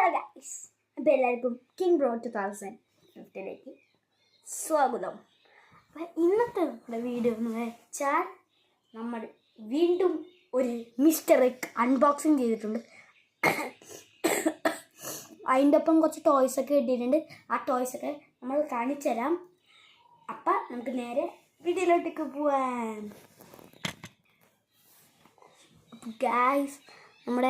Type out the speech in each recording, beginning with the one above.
Hi guys, അപ്പോൾ എല്ലാവർക്കും king bro 2015 സ്വാഗതം. അപ്പം ഇന്നത്തെ നമ്മുടെ വീഡിയോ എന്ന് വെച്ചാൽ നമ്മൾ വീണ്ടും ഒരു മിസ്റ്റർ എഗ് അൺബോക്സിങ് ചെയ്തിട്ടുണ്ട്. അതിൻ്റെ ഒപ്പം കുറച്ച് ടോയ്സൊക്കെ കിട്ടിയിട്ടുണ്ട്. ആ ടോയ്സൊക്കെ നമ്മൾ കാണിച്ചു തരാം. അപ്പം നമുക്ക് നേരെ വീഡിയോയിലോട്ടേക്ക് പോവാം. ഗൈസ്, നമ്മൾ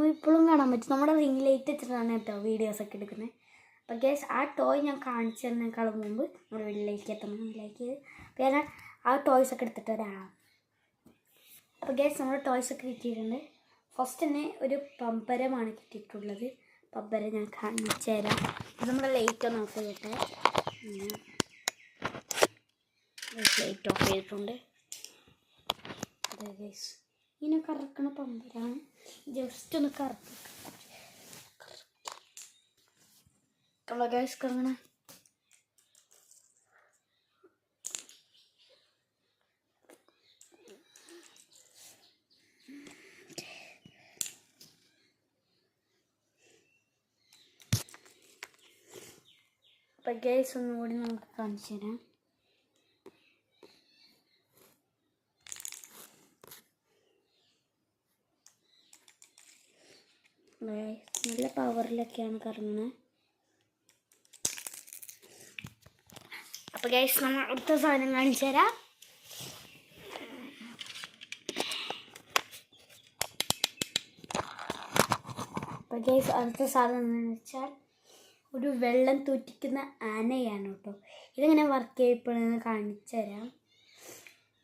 ഇപ്പോഴും കാണാൻ പറ്റും, നമ്മുടെ റിംഗ് ലൈറ്റ് വെച്ചിട്ടാണ് കേട്ടോ വീഡിയോസൊക്കെ എടുക്കുന്നത്. അപ്പോൾ ഗൈസ്, ആ ടോയ് ഞാൻ കാണിച്ചു തരുന്നേക്കാളും മുമ്പ് നമ്മുടെ വീട്ടിലേക്ക് എത്തണം. ലൈക്ക് ചെയ്ത് അപ്പോൾ ഞാൻ ആ ടോയ്സൊക്കെ എടുത്തിട്ട് വരാം. അപ്പോൾ ഗൈസ്, നമ്മുടെ ടോയ്സൊക്കെ കിട്ടിയിട്ടുണ്ട്. ഫസ്റ്റ് തന്നെ ഒരു പമ്പരമാണ് കിട്ടിയിട്ടുള്ളത്. പമ്പരം ഞാൻ കാണിച്ചു തരാം. അത് നമ്മുടെ ലൈറ്റ് ഒന്ന് ഓഫ് ചെയ്തിട്ട് ലൈറ്റ് ഓഫ് ചെയ്തിട്ടുണ്ട്. അതെ ഗൈസ്, ഇങ്ങനെ കറക്കണ പമ്പരാണ്. ജസ്റ്റ് ഒന്ന് കറക്കണം. അപ്പം ഗൈസ് ഒന്നുകൂടി നമുക്ക് കാണിച്ചു തരാം. നല്ല പവറിലൊക്കെയാണ് കറങ്ങുന്നത്. അപ്പോൾ ഗൈസ്, നമ്മൾ അടുത്ത സാധനം കാണിച്ചു തരാം. അപ്പോൾ ഗൈസ്, അടുത്ത സാധനം എന്ന് വെച്ചാൽ ഒരു വെള്ളം തൂറ്റിക്കുന്ന ആനയാണ് കേട്ടോ. ഇതെങ്ങനെ വർക്ക് ചെയ്യപ്പെടുന്നത് കാണിച്ചു തരാം.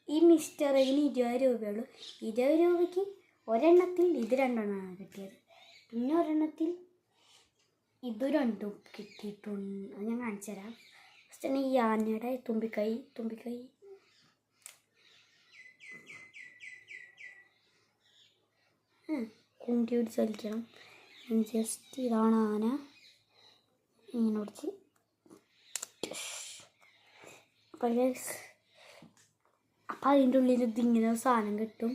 ഈ മിസ്റ്റർ എഗിന് 20 രൂപയുള്ളൂ. 20 രൂപയ്ക്ക് ഒരെണ്ണത്തിൽ ഇത് 2 എണ്ണമാണ് കിട്ടിയത്. പിന്നെ ഒരെണ്ണത്തിൽ ഇത് 2 കിട്ടിയിട്ടുണ്ട്. അത് ഞാൻ കാണിച്ചു തരാം. ഫസ്റ്റ് തന്നെ ഈ ആനയുടെ തുമ്പിക്കൈ കുണ്ടി പിടിച്ച് വലിക്കണം. ജസ്റ്റ് ഇതാണ് ആന. ഇങ്ങനെ പിടിച്ച് അപ്പം അതിൻ്റെ ഉള്ളിൽ ഇതിങ്ങനെ ഒരു സാധനം കിട്ടും.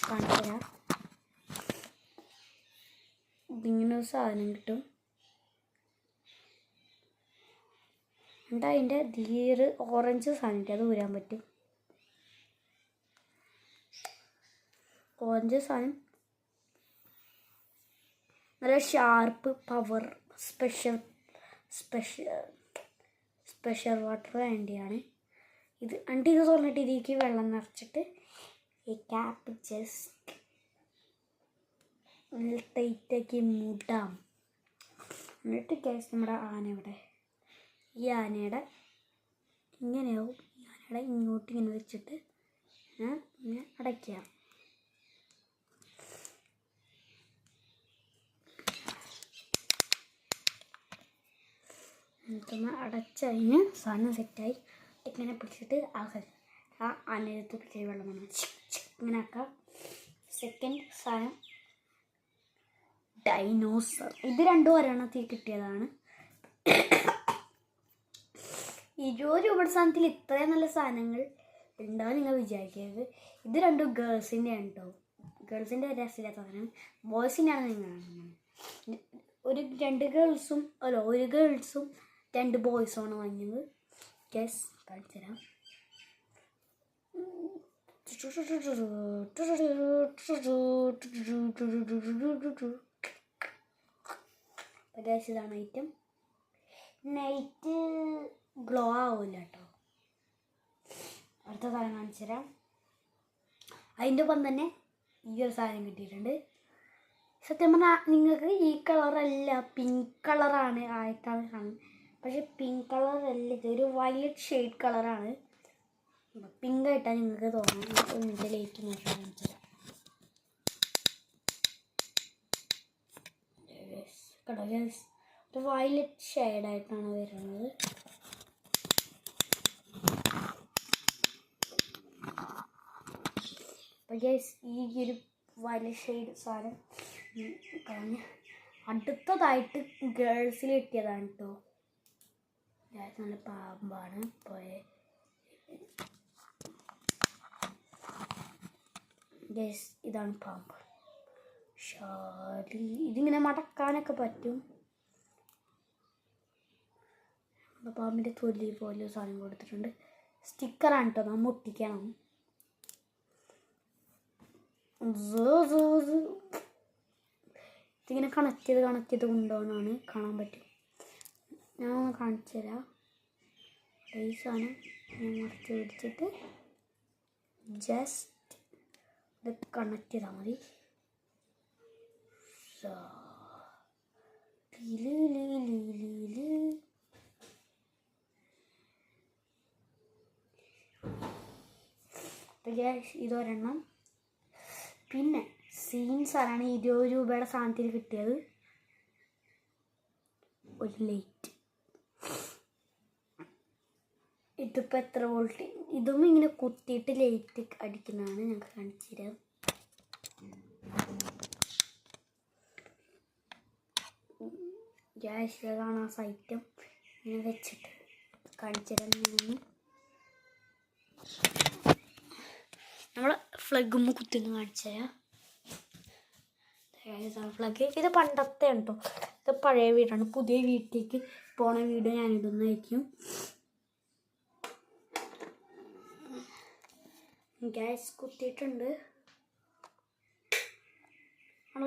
കാണിച്ചുതരാം. ഇതിങ്ങനെ ഒരു സാധനം കിട്ടും. എന്നിട്ട് അതിൻ്റെ ധീര് ഓറഞ്ച് സാധനം കിട്ടി, അത് ഊരാൻ പറ്റും. ഓറഞ്ച് സാധനം നല്ല ഷാർപ്പ് പവർ സ്പെഷ്യൽ വാട്ടർ വേണ്ടിയാണ് ഇത്. എന്നിട്ട് ഇത് തുറന്നിട്ട് ഇതിലേക്ക് വെള്ളം നിറച്ചിട്ട് ഈ ക്യാപ്പ് ജസ്റ്റ് നല്ല ടൈറ്റാക്കി മൂടാം. എന്നിട്ട് ഗൈസ്, നമ്മുടെ ആന ഇവിടെ, ഈ ആനയുടെ ഇങ്ങനെയാവും. ഈ ആനയുടെ ഇങ്ങോട്ട് ഇങ്ങനെ വെച്ചിട്ട് ഇങ്ങനെ അടയ്ക്കാം. എന്നിട്ടൊന്ന് അടച്ചതിന് സാധനം സെറ്റായി. ഇങ്ങനെ പിടിച്ചിട്ട് ആ ആനയത്ത് പിടിച്ച വെള്ളം വേണം ഇങ്ങനെ ആക്കാം. സെക്കൻഡ് സാധനം ഡൈനോസർ. ഇത് 2 ഒരെണ്ണത്തിൽ കിട്ടിയതാണ്. 20 രൂപയുടെ സാധനത്തിൽ ഇത്രയും നല്ല സാധനങ്ങൾ ഉണ്ടാവും നിങ്ങൾ വിചാരിക്കരുത്. ഇത് 2 ഗേൾസിൻ്റെ ആണ് കേട്ടോ. ഗേൾസിൻ്റെ രസമില്ലാത്ത സാധനം ബോയ്സിൻ്റെയാണ് നിങ്ങൾ കാണുന്നത്. ഒരു ഗേൾസും 2 ബോയ്സുമാണ് വാങ്ങിയത്. ഗസ് കാണിച്ചു തരാം. ഇതാണ് ഐറ്റം. നൈറ്റ് ഗ്ലോ ആവില്ല കേട്ടോ. അടുത്ത സാധനം കാണിച്ചു തരാം. അതിൻ്റെ ഒപ്പം തന്നെ ഈ ഒരു സാധനം കിട്ടിയിട്ടുണ്ട്. സത്യം പറഞ്ഞാൽ നിങ്ങൾക്ക് ഈ കളറല്ല, പിങ്ക് കളറാണ് ആയിട്ടാണ് കാണുന്നത്. പക്ഷെ പിങ്ക് കളറല്ല, ഇതൊരു വയലറ്റ് ഷെയ്ഡ് കളറാണ്. പിങ്ക് ആയിട്ടാണ് നിങ്ങൾക്ക് തോന്നുന്നത്. ഒന്നിൻ്റെ ലൈറ്റ് നോക്കാൻ കാണിച്ചു തരാം. കേട്ടോ ഗൈസ്, ഒരു വയലറ്റ് ഷെയ്ഡായിട്ടാണ് വരുന്നത്. അപ്പോൾ ഗൈസ്, ഈ ഒരു വയലറ്റ് ഷെയ്ഡ് സാധനം കഴിഞ്ഞ് അടുത്തതായിട്ട് ഗേൾസിൽ കിട്ടിയതാണ് കേട്ടോ. നല്ല പാമ്പാണ് പോയെ. ഗൈസ്, ഇതാണ് പാമ്പ്. ഷാലി ഇതിങ്ങനെ മടക്കാനൊക്കെ പറ്റും. പാമ്പിൻ്റെ തൊലി പോലെ സാധനം കൊടുത്തിട്ടുണ്ട്. സ്റ്റിക്കറാണ് കേട്ടോ, നമ്മൾ ഒട്ടിക്കണം. ഇതിങ്ങനെ കണക്ട് ചെയ്ത് കൊണ്ടുപോകണമെന്നാണ് കാണാൻ പറ്റും. ഞാൻ ഒന്ന് കാണിച്ചു തരാം. ഈ സാധനം ഞാൻ മറച്ച് പിടിച്ചിട്ട് ജസ്റ്റ് ഇത് കണക്ട് ചെയ്താൽ മതി. ഇതൊരെണ്ണം. പിന്നെ സീൻസാണ് 20 രൂപയുടെ സാധനത്തിന് കിട്ടിയത്. ഒരു ലൈറ്റ്. ഇതിപ്പോൾ എത്ര വോൾട്ട്, ഇതും ഇങ്ങനെ കുത്തിയിട്ട് ലൈറ്റ് അടിക്കുന്നതാണ്. ഞങ്ങൾക്ക് കാണിച്ചു തരാം. ഗ്യാസിലാണ് ആ സൈറ്റം ഇങ്ങനെ വെച്ചിട്ട് കാണിച്ചു തരാം. നമ്മൾ ഫ്ലഗുമ്പോൾ കുത്തിന്ന് കാണിച്ചു തരാം. ഫ്ലഗ് ഇത് പണ്ടത്തെ ഉണ്ടോ, ഇത് പഴയ വീടാണ്. പുതിയ വീട്ടിലേക്ക് പോണ വീഡിയോ ഞാനിടുന്നതായിരിക്കും. ഗ്യാസ് കുത്തിയിട്ടുണ്ട്.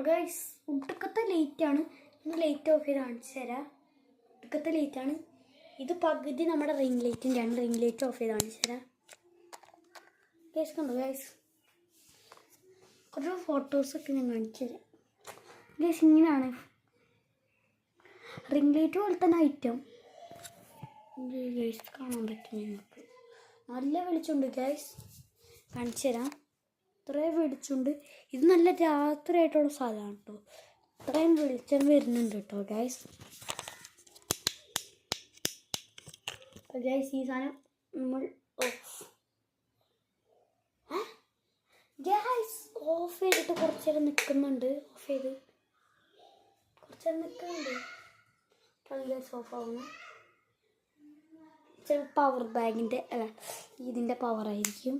ഗൈസ് ഒടുക്കത്തെ ലേറ്റാണ്. ഇന്ന് ലൈറ്റ് ഓഫ് ചെയ്ത് കാണിച്ചു തരാം. ഒടുക്കത്തെ ലേറ്റാണ്. ഇത് പകുതി നമ്മുടെ റിംഗ് ലൈറ്റും 2 റിംഗ് ലൈറ്റ് ഓഫ് ചെയ്ത് കാണിച്ചു തരാം. ഗൈസ് കണ്ടോ ഗൈസ്, കുറച്ച് ഫോട്ടോസൊക്കെ ഞാൻ കാണിച്ചു തരാം. ഗൈസ് ഇങ്ങനെയാണ് റിംഗ് ലൈറ്റ് പോലെ തന്നെ ഐറ്റം. ഗൈസ് കാണാൻ പറ്റും നിങ്ങൾക്ക്. നല്ല വെളിച്ചമുണ്ട് ഗൈസ്, കാണിച്ചു തരാം. ഇത്രയും വെളിച്ചമുണ്ട്. ഇത് നല്ല രാത്രിയായിട്ടുള്ള സ്ഥലമാണ് കേട്ടോ. ഇത്രയും വെളിച്ചം വരുന്നുണ്ട് കേട്ടോ ഗൈസ്. ഗൈസ് ഈ സാധനം നമ്മൾ ഗ്യാസ് ഓഫ് ചെയ്തിട്ട് കുറച്ച് നേരം നിൽക്കുന്നുണ്ട്. ഓഫ് ചെയ്ത് കുറച്ച് നേരം നിൽക്കുന്നുണ്ട്. ഗ്യാസ് ഓഫ് ആവുന്നു. ചില പവർ ബാങ്കിൻ്റെ അല്ല ഇതിൻ്റെ പവറായിരിക്കും.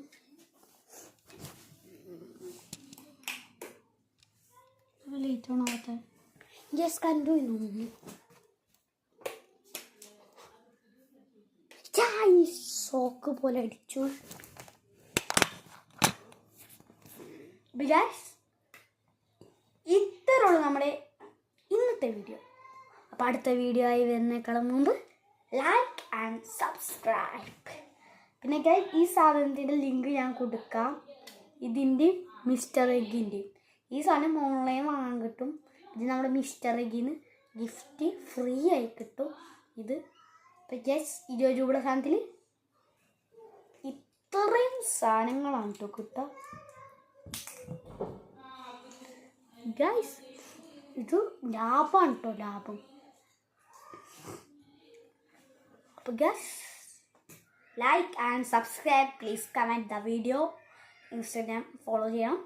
ലേറ്റ് ഓൺ ആവട്ടെ. ഗ്യാസ് കണ്ടു തോന്നുന്നു. സോക്ക് പോലെ അടിച്ചു. ഗൈസ് ഇത്രയുള്ളൂ നമ്മുടെ ഇന്നത്തെ വീഡിയോ. അപ്പോൾ അടുത്ത വീഡിയോ ആയി വരുന്നേക്കാളും മുമ്പ് ലൈക്ക് ആൻഡ് സബ്സ്ക്രൈബ്. പിന്നെ ഗൈസ് ഈ സാധനത്തിൻ്റെ ലിങ്ക് ഞാൻ കൊടുക്കാം. ഇതിൻ്റെയും മിസ്റ്റർ എഗ്ഗിൻ്റെയും. ഈ സാധനം ഓൺലൈൻ വാങ്ങാൻ കിട്ടും. ഇത് നമ്മുടെ മിസ്റ്റർ എഗ്ഗിന് ഗിഫ്റ്റ് ഫ്രീ ആയി കിട്ടും. ഇത് ഇപ്പം ഗൈസ് 20 രൂപയുടെ സാധനത്തിൽ ഇത്രയും സാധനങ്ങളാണ് കേട്ടോ കിട്ടുക. ഗൈസ് ഇത് ലാഭമാണ് കേട്ടോ, ലാഭം. അപ്പോൾ guys like and subscribe. Please comment the video. Instagram follow ചെയ്യണം.